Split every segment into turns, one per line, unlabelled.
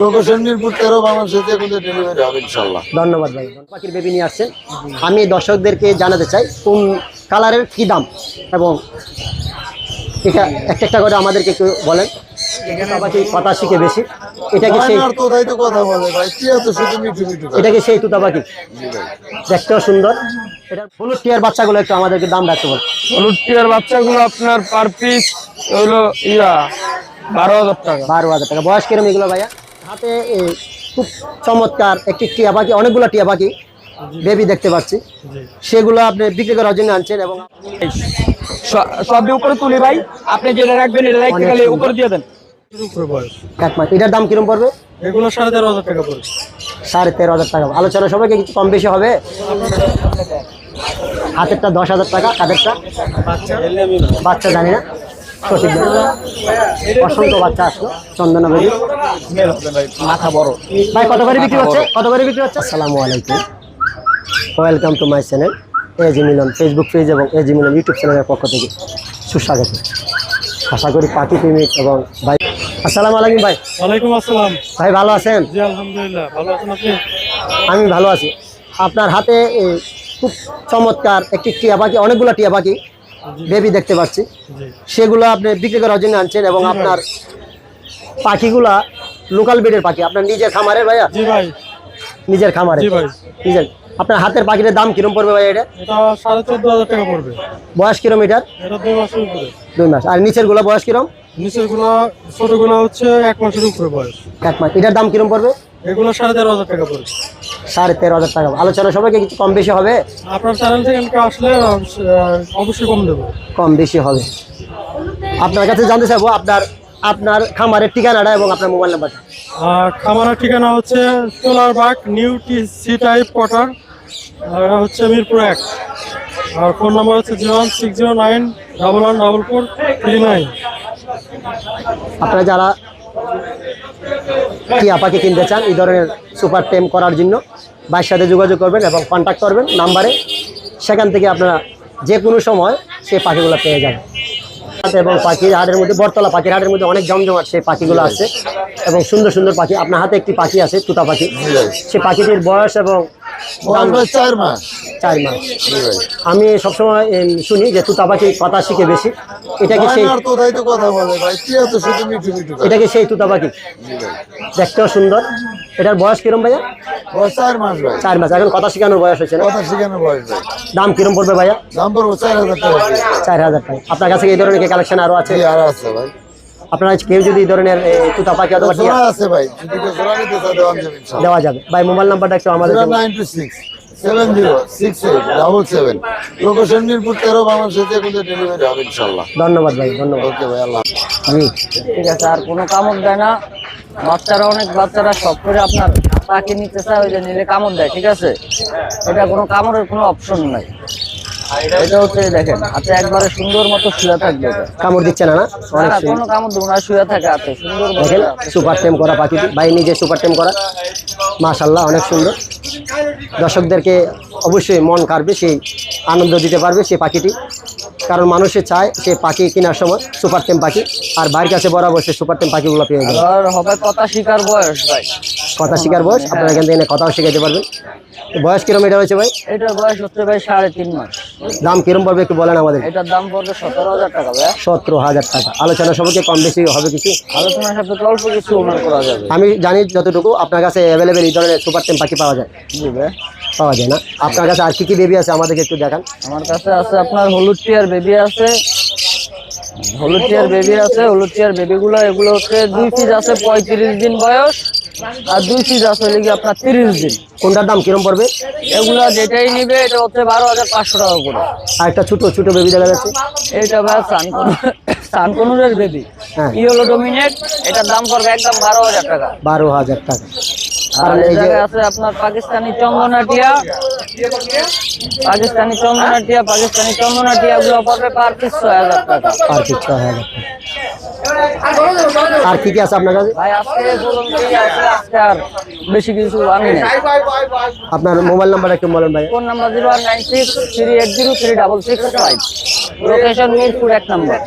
Location Mirpur 13 বাংলাদেশে delivery হবে ইনশাআল্লাহ।
ধন্যবাদ ভাই। পাখির বেবি নিয়ে আসছেন, আমি দর্শকদেরকে জানাতে চাই কোন কালারের কি দাম এবং এটা একটা একটা করে আমাদেরকে একটু বলেন। পাখি কথা শিখে বেশি, এটাকে সেই
কথা বলে ভাই, কি এত শুধু মিঠু মিঠু।
এটাকে সেই তুতা পাখি, দেখতেও সুন্দর। এটা হলুদ টিয়ার বাচ্চাগুলো একটু আমাদেরকে দাম রাখতে বল।
হলুদ টিয়ার বাচ্চাগুলো আপনার পার পিস হলো 12,000 টাকা।
12,000 টাকা। বয়স কিরম এগুলো ভাইয়া? হাতে খুব চমৎকার একটি টিয়া পাখি, অনেকগুলো টিয়া পাখি বেবি দেখতে পাচ্ছি, সেগুলো আপনি বিক্রি করার জন্য আনছেন এবং
সব উপরে তুলি ভাই, আপনি যেটা রাখবেন এটা রাখতে গেলে উপরে দিয়ে দেন।
এক মাস। এটার দাম কিরম পড়বে?
এগুলো 13,500 টাকা পড়বে।
13,500 টাকা। আলোচনা সবাইকে কিছু কম বেশি হবে। হাতেরটা 10,000 টাকা, কাদেরটা বাচ্চা জানি না সঠিক। অসংখ্য বাচ্চা আসলো চন্দনা বেবি,
মাথা বড়
ভাই। কত করে বিক্রি হচ্ছে? কত করে বিক্রি হচ্ছে? আসসালামু আলাইকুম, welcome to my channel A G Milon Facebook page এবং এজি মিলন ইউটিউব চ্যানেলের পক্ষ থেকে সুস্বাগত। আশা করি পাখি প্রেমিক এবং ভাই। আসসালামু আলাইকুম ভাই।
ওয়ালাইকুম আসসালাম
ভাই, ভালো আছেন?
জি আলহামদুলিল্লাহ, ভালো আছেন আপনি?
আমি ভালো আছি। আপনার হাতে খুব চমৎকার একটি টিয়া পাখি, অনেকগুলো টিয়া পাখি বেবি দেখতে পাচ্ছি, সেগুলো আপনি বিক্রি করার জন্য আনছেন এবং আপনার পাখিগুলা লোকাল ব্রিডের পাখি, আপনার নিজের খামারের ভাইয়া?
জি ভাই,
নিজের খামারে।
জি ভাই।
নিজের। আপনার হাতের পাখিটার দাম কিরম পড়বে ভাই? এটা
14,500 টাকা পড়বে।
বয়স কিরম এটার?
এটা 2 মাসের উপরে।
2 মাস। আর নিচের গুলা বয়স কিরম?
নিচের গুলো ছোটগুলো হচ্ছে 1 মাসের উপরে বয়স।
1 মাস। এটার দাম কিরম পড়বে?
এগুলো 13,500 টাকা পড়বে।
13,500 টাকা। আলোচনা সবাইকে কিছু কম বেশি হবে?
আপনার চ্যানেল থেকে আসলে অবশ্যই কম দেবো।
কম বেশি হবে। আপনার কাছে জানতে চাইবো আপনার খামারের ঠিকানাটা এবং আপনার মোবাইল নাম্বারটা।
খামারের ঠিকানা হচ্ছে সোলারবাগ নিউ সি টাইপ কোয়ার্টার, আর হচ্ছে মিরপুর 1। আর ফোন নাম্বার হচ্ছে 01609114439।
আপনারা যারা টিয়া পাখি কিনতে চান এই ধরনের সুপার টেম করার জন্য ভাইয়ের সাথে যোগাযোগ করবেন এবং কন্ট্যাক্ট করবেন নাম্বারে। সেখান থেকে আপনারা যে কোনো সময় সেই পাখিগুলো পেয়ে যাবেন। এবং পাখির হাটের মধ্যে, বটতলা পাখির হাটের মধ্যে অনেক জমজমাট সেই পাখিগুলো আছে এবং সুন্দর সুন্দর পাখি। আপনার হাতে একটি পাখি আছে, তুতা পাখি। সেই পাখিটির বয়স এবং
4 মাস।
4 মাস। আমি সবসময় শুনি যে তুতা পাখি কথা শিখে বেশি, এটাকে সেই
কথা বলে ভাই, কি এত শুধু মিঠু মিঠু।
এটাকে সেই তুতা পাখি, দেখতেও সুন্দর। এটার বয়স কিরম ভাইয়া?
4 মাস ভাই।
4 মাস। এখন কথা শেখানোর বয়স হয়েছে না?
কথা শেখানোর বয়স ভাই।
দাম কিরম পড়বে ভাইয়া?
দাম পড়বে 4,000 টাকা।
4,000 টাকা। আপনার কাছে এই ধরনের কালেকশন আরো আছে?
আর আছে ভাই।
আপনারা কেউ যদি এই ধরনের তুতা পাখি অথবা টিয়া
আছে ভাই, যদি কেউ জোড়া নিতে চায়
দেওয়া যাবে। ভাই, মোবাইল নাম্বারটা একটু আমাদের
0926707777। লোকেশন মিরপুর 13 বাংলাদেশে ডেলিভারি হবে ইনশাআল্লাহ।
ধন্যবাদ ভাই, ধন্যবাদ।
ওকে ভাই, আল্লাহ।
জি
ঠিক আছে। আর কোনো কামড় দেয় না, বাচ্চারা সব করে আপনার পাখি নিতে চায়, ওই যে নিলে কামড় দেয়। ঠিক আছে, এটা কোনো কামড়ের কোনো অপশন নাই। এটা হচ্ছে দেখেন, হাতে একবারে সুন্দর মতো শুয়ে থাকবে।
কামড় দিচ্ছে না? না, অনেক
কোনো কামড় দেবো না, শুয়ে থাকে হাতে সুন্দর মতো।
দেখেন সুপার টেম করা পাখি, ভাই নিজে সুপার টেম করা, মাশাআল্লাহ অনেক সুন্দর। দর্শকদেরকে অবশ্যই মন কাড়বে, সেই আনন্দ দিতে পারবে সেই পাখিটি। কারণ মানুষে চায় সে পাখি কেনার সময় সুপার টেম পাখি, আর ভাইয়ের কাছে বরাবর সে সুপার টেম পাখিগুলো পেয়ে যাবে।
আর হবে কথা শিকার বয়স ভাই,
কথা শিকার বয়স। আপনারা এখান থেকে কথাও শিখাইতে পারবেন। বয়স কিরম এটা হয়েছে ভাই?
এটার বয়স হচ্ছে ভাই 3.5 মাস।
দাম কিরম পড়বে একটু বলেন আমাদের।
এটার দাম পড়বে 17,000 টাকা ভাই।
17,000 টাকা। আলোচনা সবাইকে কম বেশি হবে কিছু?
আলোচনার সাথে অল্প কিছু অনুমান করা যাবে।
আমি জানি যতটুকু আপনার কাছে অ্যাভেলেবেল এই ধরনের সুপার টেম পাখি পাওয়া যায়।
জি ভাই,
পাওয়া যায় না? আপনার কাছে আর কি কি বেবি আছে আমাদেরকে একটু দেখান।
আমার কাছে আছে আপনার হলুদ টিয়ার বেবি আছে, হলুদ টিয়ার বেবিগুলো এগুলো হচ্ছে 2 পিস আছে 35 দিন বয়স, আর 2 পিস আছে আপনার 30 দিন।
কোনটার দাম কিরম পড়বে?
এগুলো যেটাই নিবে এটা হচ্ছে 12,500 টাকা করে।
আর একটা ছোট ছোট বেবি দেখা যাচ্ছে,
এইটা ভাই সানকনুরের বেবি,
হ্যাঁ।
Yellow dominate. এটার দাম পড়বে একদম 12,000 টাকা।
12,000 টাকা।
আর এই জায়গায় আছে আপনার পাকিস্তানি চন্দনাটিয়া, গুলো পড়বে পার পিস 6,000 টাকা।
পার পিস 6,000 টাকা। আর কি কি আছে আপনার কাছে?
ভাই আজকে বলুন কি আছে, আজকে আর বেশি কিছু আমি নাই।
আপনার মোবাইল নাম্বার একটু বলেন ভাই।
ফোন নাম্বার 01963803665, লোকেশন মিরপুর 1 নম্বর।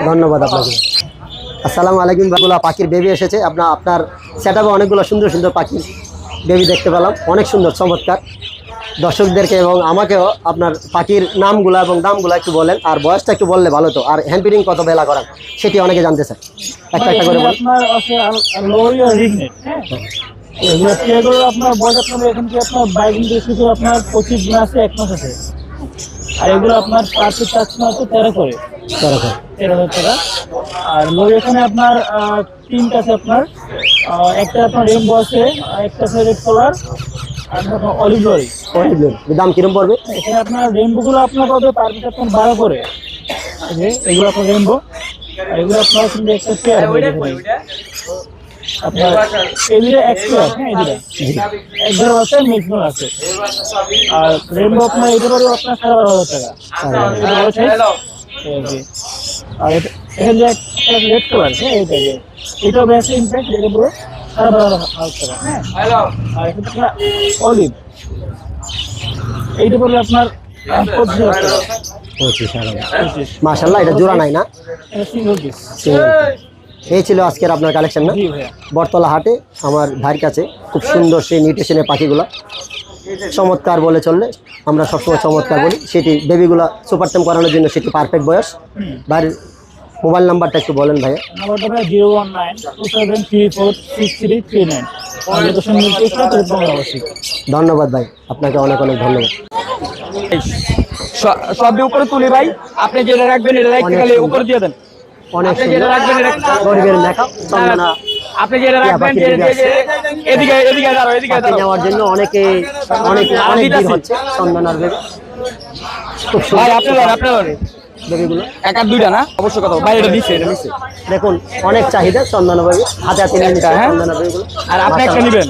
ধন্যবাদ আপনাকে। আসসালামু আলাইকুম। বাগুলা পাখির বেবি এসেছে। আপনার সেটআপে অনেকগুলো সুন্দর সুন্দর পাখির বেবি দেখতে পেলাম, অনেক সুন্দর চমৎকার। দর্শকদেরকে এবং আমাকেও আপনার পাখির নামগুলো এবং দামগুলো একটু বলেন, আর বয়সটা একটু বললে ভালো তো, আর হ্যান্ড ফিডিং কত বেলা করান সেটি অনেকে জানতে চায়। একটা একটা করে বলুন।
আপনার আছে লোরি আর রিগনেট, হ্যাঁ এগুলো আপনার বয়স আপনার এখন কি আপনার 22 থেকে শুরু আপনার 25 দিন আছে, 1 মাস আছে। আর এগুলো আপনার পার্সেল চার্জ আছে 13 করে, 13,000 টাকা। আর লোরি এখানে আপনার 3টা আছে আপনার, একটা আপনার রেইনবো আছে, আর একটা আছে রেড কালার, আর অলিভ লোরি।
দাম কিরম পড়বে?
এখানে আপনার রেইনবো গুলো আপনার পাবে পার্সেল আপনার 12 করে। এই যে এগুলো আপনার রেইনবো, আর এগুলো আপনার কিন্তু একটা পেয়ার আপনার এদিকে এক্সট্রা, হ্যাঁ এদিকে একবার আছে মিক্সড আছে। আর রেইনবো আপনার এটা পড়বে আপনার 12,500 টাকা। আর এখানে যে রেড কালার, হ্যাঁ এটা যে এটা বেশি ইমপ্যাক্ট, এটা পুরো 12,500 টাকা। হ্যাঁ আর এটা আপনার অলিভ, এইটা পড়বে আপনার 25,000 টাকা।
25,000। মাশাআল্লাহ, এটা জোড়া নাই না?
এটা সিঙ্গেল পিস।
এই ছিল আজকের আপনার কালেকশন না?
জি ভাইয়া।
বটতলা হাটে আমার ভাইয়ের কাছে খুব সুন্দর সেই নিউট্রিশনের পাখিগুলো, চমৎকার বলে চললে আমরা সবসময় চমৎকার বলি। সেটি বেবিগুলো সুপার টেম করানোর জন্য সেটি পারফেক্ট বয়স। ভাইয়ের মোবাইল নাম্বারটা একটু বলেন ভাইয়া।
নাম্বারটা ভাই 01927346339। লোকেশন নির্দিষ্ট অবশ্যই।
ধন্যবাদ ভাই, আপনাকে অনেক অনেক ধন্যবাদ।
সব উপরে তুলি ভাই, আপনি যেটা রাখবেন এটা রাখতে গেলে উপরে দিয়ে দেন।
অনেক
আপনি যেটা রাখবেন এটা
গরিবের মেকআপ চন্দনা
আপনি যেটা রাখবেন এদিকে এদিকে দাঁড়াও, এদিকে
পাখি
দাঁড়াও।
নেওয়ার জন্য অনেক অনেক ভিড় হচ্ছে চন্দনার বেবি। খুব
ভাই
সুন্দর
আপনার
বেবিগুলো
এক আর দুইটা না অবশ্য কথা ভাই, এটা নিচ্ছে, এটা নিচ্ছে।
দেখুন, অনেক চাহিদা চন্দনা বেবি, হাতে হাতে নিয়ে নিচ্ছে
হ্যাঁ।
চন্দনা বেবিগুলো।
আর আপনি একটা নেবেন।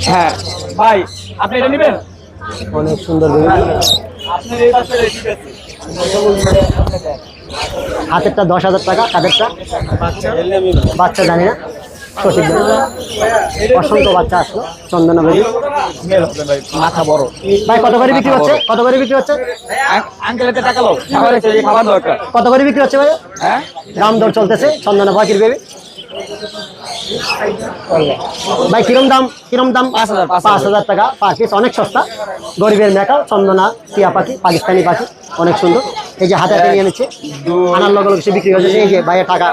হ্যাঁ ভাই, আপনি এটা নেবেন।
অনেক সুন্দর বেবি। হাতেরটা 10,000 টাকা, কাদেরটা বাচ্চা জানি না সঠিক জানি না। অসংখ্য বাচ্চা আসলো চন্দনা বেবি।
মাথা বড়।
ভাই কত করে বিক্রি হচ্ছে? কত করে বিক্রি হচ্ছে?
আঙ্কেলের টাকা লো, খাবার আছে, এই খাবার দরকার।
কত করে বিক্রি হচ্ছে ভাই?
হ্যাঁ
দাম দর চলতেছে চন্দনা পাখির বেবি। ভাই কিরম দাম? 5,000 টাকা পার পিস, অনেক সস্তা। গরিবের মেকাও চন্দনা টিয়া পাখি, পাকিস্তানি পাখি, অনেক সুন্দর। এই যে হাতে হাতে নিয়ে নিচ্ছে, আনার লগে লগে সে বিক্রি হচ্ছে। এই যে ভাইয়ের টাকা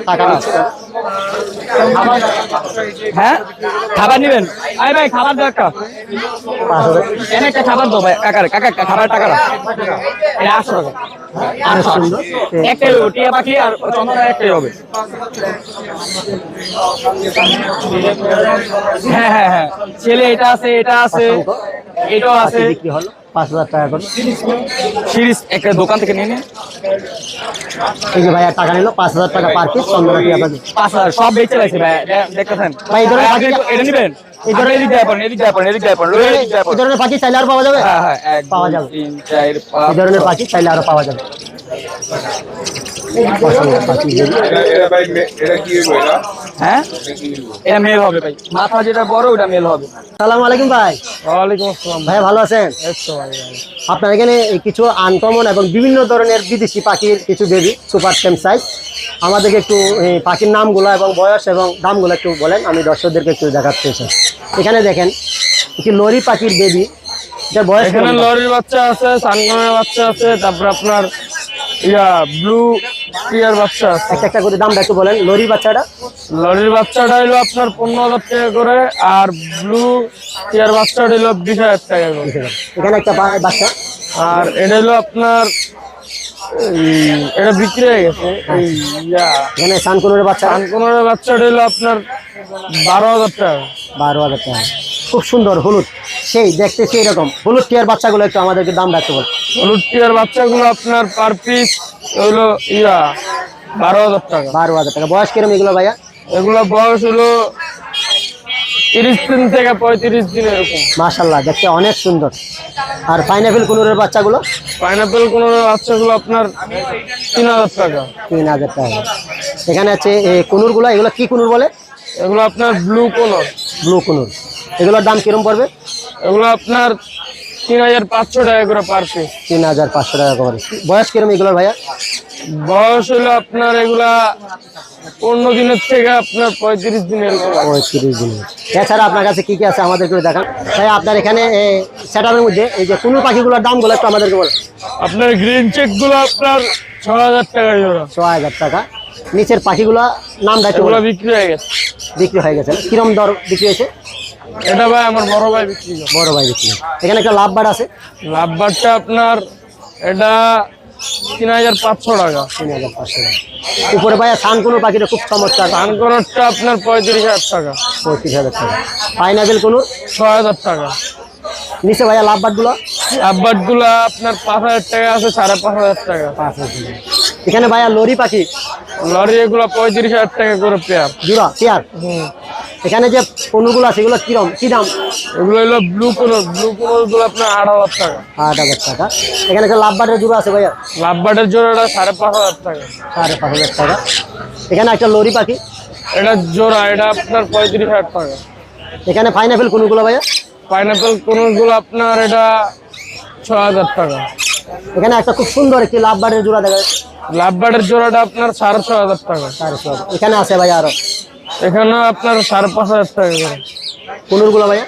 টাকা নিচ্ছে।
হ্যাঁ খাবার নেবেন? আরে ভাই খাবার দরকার।
5,000।
এনে একটা খাবার দাও ভাই, কাকা কাকা খাবার টাকা দাও। এটা 800 টাকা।
অনেক সুন্দর।
একটাই হবে টিয়া পাখি, আর চন্দনা একটাই হবে। হ্যাঁ হ্যাঁ হ্যাঁ, ছেলে এটা আছে, এটা আছে, এটাও আছে।
পাখি বিক্রি হলো 5,000 টাকা করে।
সিরিজ একটা দোকান থেকে নিয়ে নিন।
এই যে ভাইয়া টাকা নিল 5,000 টাকা পার পিস চন্দনা টিয়া পাখি।
5,000 সব বেঁচে লাগছে ভাই, দেখতেছেন
ভাই, এই ধরনের
আপনি
পাখি-
এটা নেবেন?
এই ধরনের-
এদিক দিয়ে পারেন, এদিক দিয়ে পারেন, এদিক দিয়ে পারেন, এদিক দিয়ে
এই
পারেন।
ধরনের পাখি চাইলে আর পাওয়া যাবে?
হ্যাঁ হ্যাঁ, 1
পাওয়া
2
যাবে।
3 4
এই
5
ধরনের পাখি চাইলে আরো পাওয়া যাবে। অসংখ্য পাখি বেবি।
হ্যাঁ এটা মেল হবে ভাই, মাথা যেটা বড় ওটা মেল হবে।
সালামু আলাইকুম ভাই।
ওয়ালাইকুম আসসালাম।
ভাই ভালো আছেন? আপনার এখানে এই কিছু আনকমন এবং বিভিন্ন ধরনের বিদেশি পাখির কিছু বেবি সুপার টেম সাইজ, আমাদেরকে একটু এই পাখির নামগুলো এবং বয়স এবং দামগুলো একটু বলেন, আমি দর্শকদেরকে একটু দেখাতে চাই। এখানে দেখেন একটি লরি পাখির বেবি, যার বয়স
এখানে
কেমন?
লরির বাচ্চা আছে, সানগানের বাচ্চা আছে, তারপর আপনার ব্লু টিয়ার বাচ্চা আছে।
একটা একটা করে দামটা একটু বলেন। লরি বাচ্চাটা
লরির বাচ্চাটা হলো আপনার 15,000 টাকা করে, আর ব্লু টিয়ার বাচ্চাটা হলো 20,000 টাকা করে।
এখানে একটা বাচ্চা,
আর এটা হলো আপনার এটা বিক্রি হয়ে গেছে।
এখানে সানকুনোর বাচ্চা
কানকুনের বাচ্চাটা হলো আপনার 12,000 টাকা।
12,000 টাকা। খুব সুন্দর হলুদ, সেই দেখতে সেই রকম হলুদ টিয়ার বাচ্চাগুলো একটু আমাদেরকে দাম রাখতে বল।
হলুদ টিয়ার বাচ্চাগুলো আপনার পার পিস হলো 12,000 টাকা।
12,000 টাকা। বয়স কিরম এগুলো ভাইয়া?
এগুলো বয়স হলো 30 দিন থেকে 35 দিন এরকম।
মাশাআল্লাহ, দেখতে অনেক সুন্দর। আর পাইনাপেল কুনুরের বাচ্চাগুলো?
পাইনাপেল কোন বাচ্চাগুলো আপনার 3,000 টাকা।
3,000 টাকা। এখানে আছে এই কুনুরগুলো, এগুলো কি কুনুর বলে?
এগুলো আপনার ব্লু কোলর।
ব্লু কুনুর। এগুলোর দাম কিরম পড়বে?
এগুলো আপনার
3500 টাকা করে পার পিস।
3500 টাকা করে। বয়স কিরকম এগুলোর ভাইয়া?
বয়স হলো আপনার এগুলা 15 দিনের থেকে আপনার 35 দিনের।
35 দিন। এছাড়া আপনার কাছে কি কি আছে আমাদেরকে দেখান ভাই। আপনার এখানে সেটআপের মধ্যে এই যে কোন পাখিগুলোর দামগুলো একটু আমাদেরকে বলেন।
আপনার গ্রিন চেক গুলো আপনার 6000 টাকা জোড়া।
6000 টাকা। নিচের পাখিগুলো নামটা একটু
এগুলো
বলেন।
বিক্রি হয়ে গেছে।
বিক্রি হয়ে গেছে। কিরম দর বিক্রি হয়েছে?
এটা ভাই আমার বড় ভাই বিক্রি করে।
বড় ভাই বিক্রি। এখানে একটা লাভবার্ড আছে।
লাভবারটা আপনার এটা 3500 টাকা।
3500 টাকা। উপরে ভাইয়া সানকুনো পাখিটা খুব চমৎকার।
সানকোনরটা আপনার 35000 টাকা।
35000 টাকা। পাইনাপেল কোনো
6000 টাকা।
নিচে ভাইয়া লাভবার্ড গুলো
লাভবার্ড গুলা আপনার 5000 টাকা আছে, 5500 টাকা।
এখানে ভাইয়া লরি পাখি
লরি এগুলো 35000 টাকা করে পেয়ার।
জোড়া পেয়ার। এখানে যে পণ্যগুলো আছে এগুলো কিরম কি দাম?
এগুলো হলো ব্লু কোনর গুলো আপনার 8000 টাকা।
8000 টাকা। এখানে একটা লাভবার্ডের জোড়া আছে ভাইয়া।
লাভবার্ডের জোড়াটা 5500 টাকা।
5500 টাকা। এখানে একটা লরি পাখি।
এটা জোড়া, এটা আপনার 35000 টাকা।
এখানে পাইনাপেল কোনগুলো ভাইয়া?
পাইনাপেল কোনগুলো আপনার এটা 6000 টাকা।
এখানে একটা খুব সুন্দর একটি লাভবার্ডের জোড়া দেখা যাচ্ছে।
লাভবার্ডের জোড়াটা আপনার 6500 টাকা।
400। এখানে আছে ভাইয়া আরো
এখানে আপনার 5500 টাকা করে।
কোনগুলো ভাইয়া?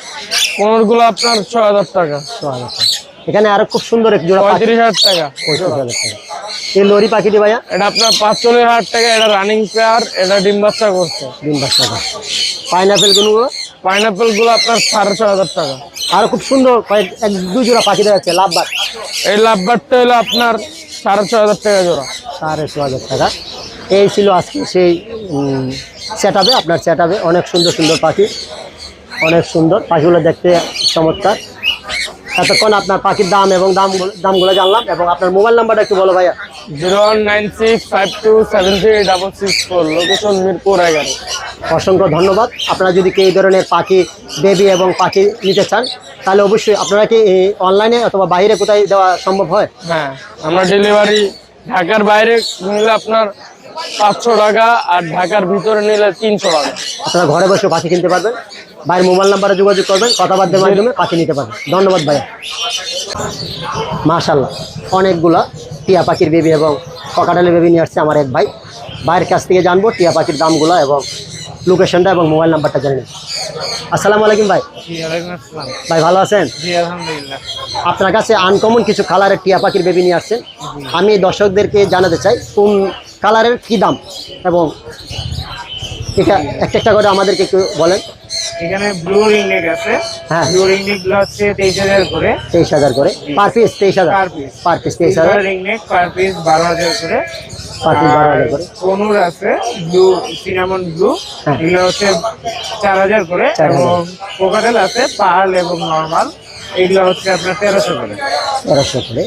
কোনগুলো আপনার 6000 টাকা।
6000 টাকা। এখানে আরো খুব সুন্দর একটি জোড়া পাখি।
35000 টাকা।
35000 টাকা। এই লরি পাখিটি ভাইয়া?
এটা আপনার 45,000 টাকা। এটা রানিং পেয়ার, এটা ডিম বাচ্চা করছে।
3 টাকা। পাইনাপেল কোনগুলো?
পাইনাপেল গুলো আপনার 6500 টাকা।
আরো খুব সুন্দর কয়েক এক দুই জোড়া পাখি দেখা যাচ্ছে লাভবার্ড।
এই লাভবারটা হলো আপনার 6500 টাকা জোড়া।
6500 টাকা। এই ছিল আজকে সেই সেটআপে। আপনার সেটআপে অনেক সুন্দর সুন্দর পাখি, অনেক সুন্দর পাখিগুলো দেখতে চমৎকার। এতক্ষণ আপনার পাখির দাম এবং দামগুলো জানলাম। এবং আপনার মোবাইল নাম্বারটা একটু বলো ভাইয়া।
019652736664, লোকেশন মিরপুর 11।
অসংখ্য ধন্যবাদ। আপনারা যদি এই ধরনের পাখি বেবি এবং পাখি নিতে চান তাহলে অবশ্যই আপনারা কি অনলাইনে অথবা বাইরে কোথায় দেওয়া সম্ভব হয়?
হ্যাঁ, আমরা ডেলিভারি ঢাকার বাইরে নিলে আপনার 500 টাকা, আর ঢাকার ভিতরে নিলে 300 টাকা।
আপনারা ঘরে বসে পাখি কিনতে পারবেন। ভাইয়ের মোবাইল নাম্বারে যোগাযোগ করবেন, কথাবার্তার মাধ্যমে পাখি নিতে পারবেন। ধন্যবাদ ভাইয়া। মাশাআল্লাহ, অনেকগুলা টিয়া পাখির বেবি এবং ককাটেলের বেবি নিয়ে আসছে আমার এক ভাই। ভাইয়ের কাছ থেকে জানবো টিয়া পাখির দামগুলো এবং লোকেশনটা এবং মোবাইল নাম্বারটা জেনে নিন। আসসালামু আলাইকুম ভাই। ভাই ভালো আছেন?
জি আলহামদুলিল্লাহ।
আপনার কাছে আনকমন কিছু কালারের টিয়া পাখির বেবি নিয়ে আসছেন। আমি দর্শকদেরকে জানাতে চাই কোন কালারের কি দাম এবং এটা একটা করে আমাদেরকে একটু বলেন।
এখানে ব্লু রিংনেক আছে।
হ্যাঁ,
ব্লু রিংনেক গুলো হচ্ছে 23000 করে।
23000 করে per piece. 23000 per piece. 23000
ringneck per piece 12000 করে।
পার পিস 12000 করে।
কোনুর আছে ব্লু, সিনামন ব্লু,
হ্যাঁ।
এগুলো হচ্ছে 4000 করে।
4000
এবং কোকাটেল আছে পার্ল এবং নরমাল, এগুলো হচ্ছে আপনার 1300 করে।
1300 করে।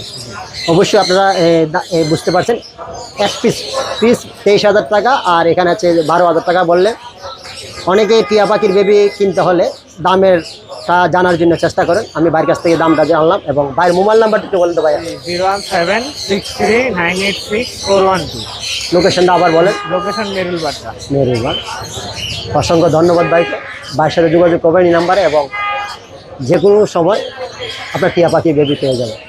অবশ্যই আপনারা বুঝতে পারছেন এক পিস 23000 টাকা, আর এখানে আছে 12000 টাকা বললে। অনেকে টিয়া পাখির বেবি কিনতে হলে দামের জানার জন্য চেষ্টা করেন। আমি ভাইয়ের কাছ থেকে দামটা জানলাম এবং ভাইয়ের মোবাইল নাম্বারটা একটু বলতে ভাইয়া।
01763986412।
লোকেশনটা আবার বলেন।
লোকেশন মেরুলবাট্টা।
মেরুলবাগ। অসংখ্য ধন্যবাদ ভাইকে। ভাইয়ের সাথে যোগাযোগ করবেন এই নাম্বারে এবং যে কোনো সময় আপনার টিয়া পাখি বেবি পেয়ে যাবেন।